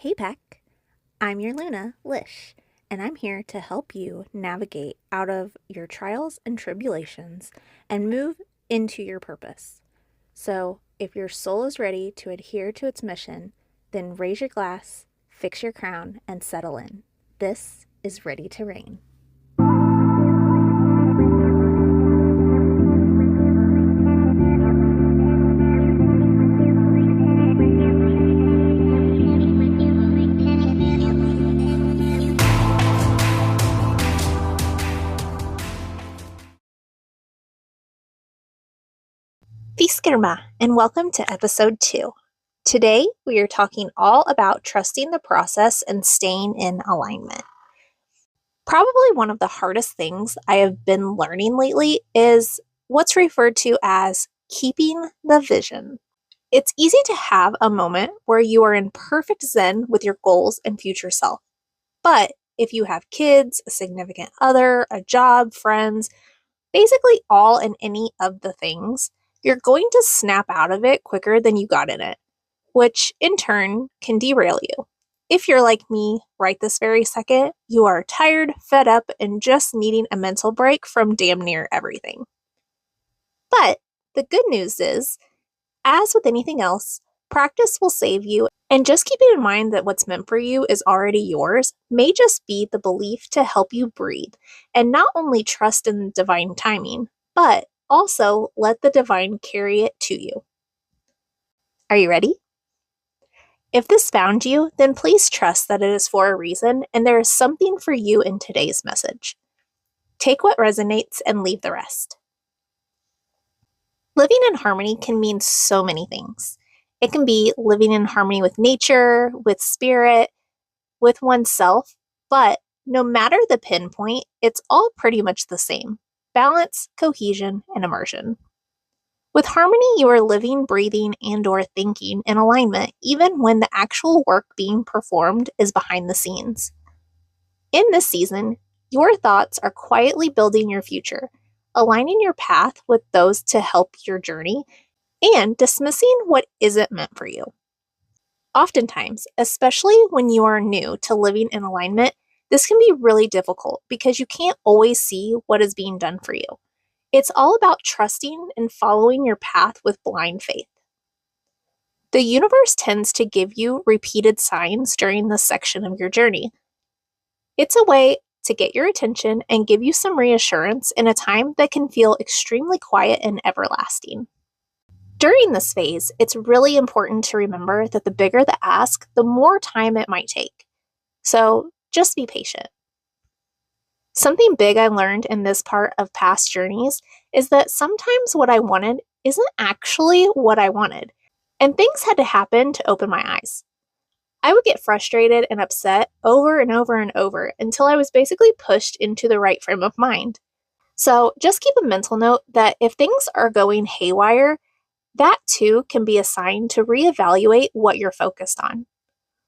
Hey Peck, I'm your Luna, Lish, and I'm here to help you navigate out of your trials and tribulations and move into your purpose. So, if your soul is ready to adhere to its mission, then raise your glass, fix your crown, and settle in. This is Ready to Rain. Fiskerma, and welcome to episode 2. Today, we are talking all about trusting the process and staying in alignment. Probably one of the hardest things I have been learning lately is what's referred to as keeping the vision. It's easy to have a moment where you are in perfect zen with your goals and future self. But if you have kids, a significant other, a job, friends, basically all and any of the things, you're going to snap out of it quicker than you got in it, which in turn can derail you. If you're like me right this very second, you are tired, fed up, and just needing a mental break from damn near everything. But the good news is, as with anything else, practice will save you, and just keeping in mind that what's meant for you is already yours may just be the belief to help you breathe and not only trust in divine timing, but also let the divine carry it to you. Are you ready? If this found you, then please trust that it is for a reason and there is something for you in today's message. Take what resonates and leave the rest. Living in harmony can mean so many things. It can be living in harmony with nature, with spirit, with oneself, but no matter the pinpoint, it's all pretty much the same: balance, cohesion, and immersion. With harmony, you are living, breathing, and/or thinking in alignment, even when the actual work being performed is behind the scenes. In this season, your thoughts are quietly building your future, aligning your path with those to help your journey, and dismissing what isn't meant for you. Oftentimes, especially when you are new to living in alignment, this can be really difficult because you can't always see what is being done for you. It's all about trusting and following your path with blind faith. The universe tends to give you repeated signs during this section of your journey. It's a way to get your attention and give you some reassurance in a time that can feel extremely quiet and everlasting. During this phase, it's really important to remember that the bigger the ask, the more time it might take. So just be patient. Something big I learned in this part of past journeys is that sometimes what I wanted isn't actually what I wanted, and things had to happen to open my eyes. I would get frustrated and upset over and over and over until I was basically pushed into the right frame of mind. So just keep a mental note that if things are going haywire, that too can be a sign to reevaluate what you're focused on.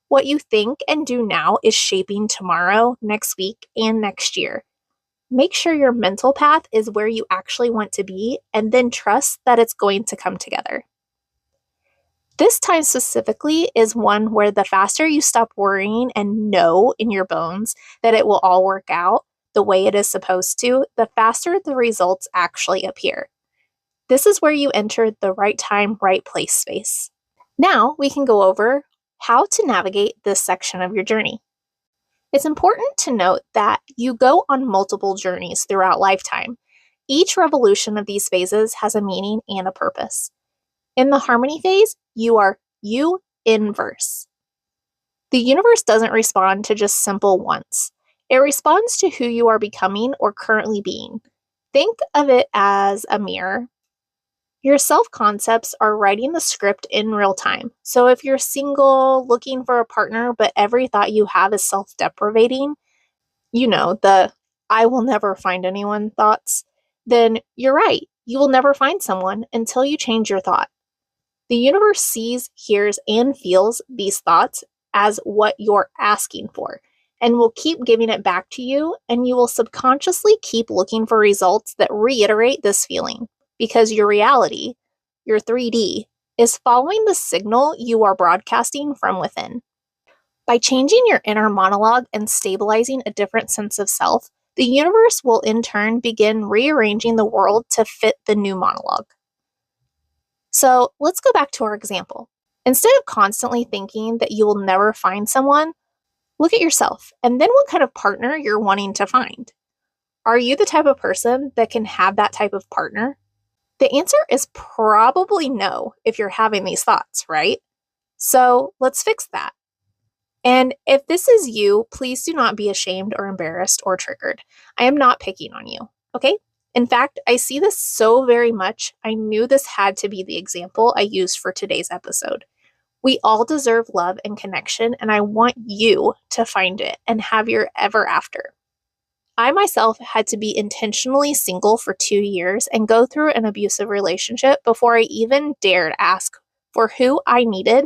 What you think and do now is shaping tomorrow, next week, and next year. Make sure your mental path is where you actually want to be, and then trust that it's going to come together. This time specifically is one where the faster you stop worrying and know in your bones that it will all work out the way it is supposed to, the faster the results actually appear. This is where you enter the right time, right place space. Now we can go over how to navigate this section of your journey. It's important to note that you go on multiple journeys throughout lifetime. Each revolution of these phases has a meaning and a purpose. In the harmony phase, you are you inverse. The universe doesn't respond to just simple wants. It responds to who you are becoming or currently being. Think of it as a mirror. Your self-concepts are writing the script in real time. So if you're single, looking for a partner, but every thought you have is self-deprecating, the I will never find anyone thoughts, then you're right. You will never find someone until you change your thought. The universe sees, hears, and feels these thoughts as what you're asking for, and will keep giving it back to you, and you will subconsciously keep looking for results that reiterate this feeling. Because your reality, your 3D, is following the signal you are broadcasting from within. By changing your inner monologue and stabilizing a different sense of self, the universe will in turn begin rearranging the world to fit the new monologue. So let's go back to our example. Instead of constantly thinking that you will never find someone, look at yourself and then what kind of partner you're wanting to find. Are you the type of person that can have that type of partner? The answer is probably no if you're having these thoughts, right? So let's fix that. And if this is you, please do not be ashamed or embarrassed or triggered. I am not picking on you, okay? In fact, I see this so very much, I knew this had to be the example I used for today's episode. We all deserve love and connection, and I want you to find it and have your ever after. I myself had to be intentionally single for 2 years and go through an abusive relationship before I even dared ask for who I needed.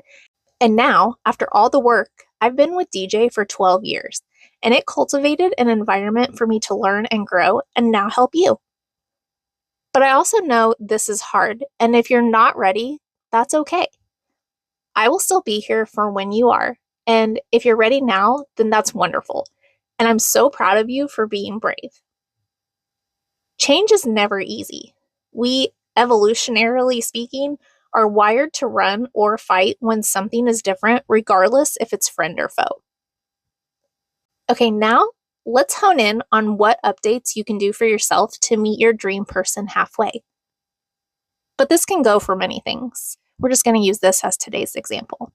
And now, after all the work, I've been with DJ for 12 years, and it cultivated an environment for me to learn and grow and now help you. But I also know this is hard, and if you're not ready, that's okay. I will still be here for when you are, and if you're ready now, then that's wonderful. And I'm so proud of you for being brave. Change is never easy. We, evolutionarily speaking, are wired to run or fight when something is different, regardless if it's friend or foe. Okay, now let's hone in on what updates you can do for yourself to meet your dream person halfway. But this can go for many things. We're just going to use this as today's example.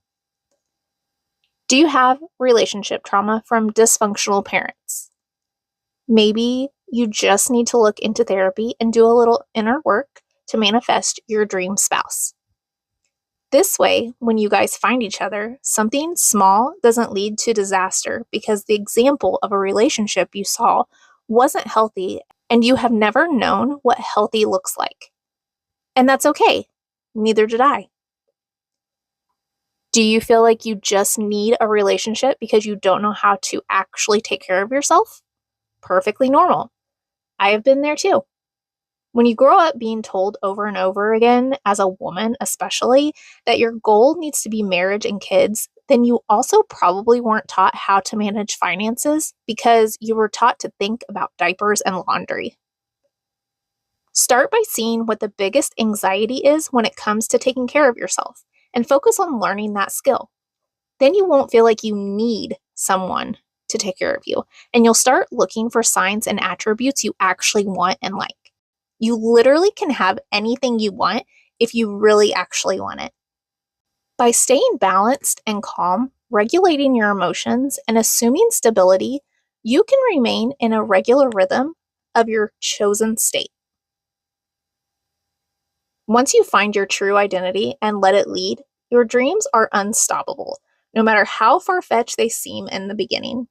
Do you have relationship trauma from dysfunctional parents? Maybe you just need to look into therapy and do a little inner work to manifest your dream spouse. This way, when you guys find each other, something small doesn't lead to disaster because the example of a relationship you saw wasn't healthy and you have never known what healthy looks like. And that's okay. Neither did I. Do you feel like you just need a relationship because you don't know how to actually take care of yourself? Perfectly normal. I have been there too. When you grow up being told over and over again, as a woman especially, that your goal needs to be marriage and kids, then you also probably weren't taught how to manage finances because you were taught to think about diapers and laundry. Start by seeing what the biggest anxiety is when it comes to taking care of yourself and focus on learning that skill. Then you won't feel like you need someone to take care of you, and you'll start looking for signs and attributes you actually want and like. You literally can have anything you want if you really actually want it. By staying balanced and calm, regulating your emotions, and assuming stability, you can remain in a regular rhythm of your chosen state. Once you find your true identity and let it lead, your dreams are unstoppable, no matter how far-fetched they seem in the beginning.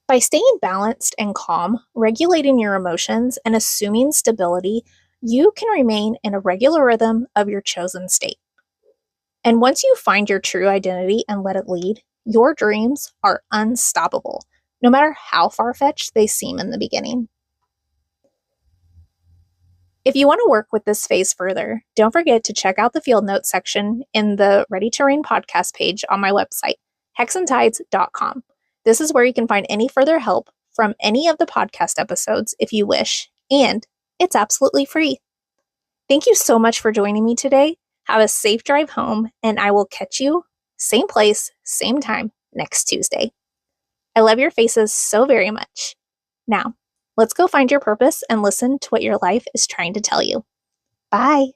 By staying balanced and calm, regulating your emotions, and assuming stability, you can remain in a regular rhythm of your chosen state. And once you find your true identity and let it lead, your dreams are unstoppable, no matter how far-fetched they seem in the beginning. If you want to work with this phase further, don't forget to check out the field notes section in the Ready to Rain podcast page on my website, hexandtides.com. This is where you can find any further help from any of the podcast episodes if you wish, and it's absolutely free. Thank you so much for joining me today. Have a safe drive home, and I will catch you same place, same time next Tuesday. I love your faces so very much. Now, let's go find your purpose and listen to what your life is trying to tell you. Bye.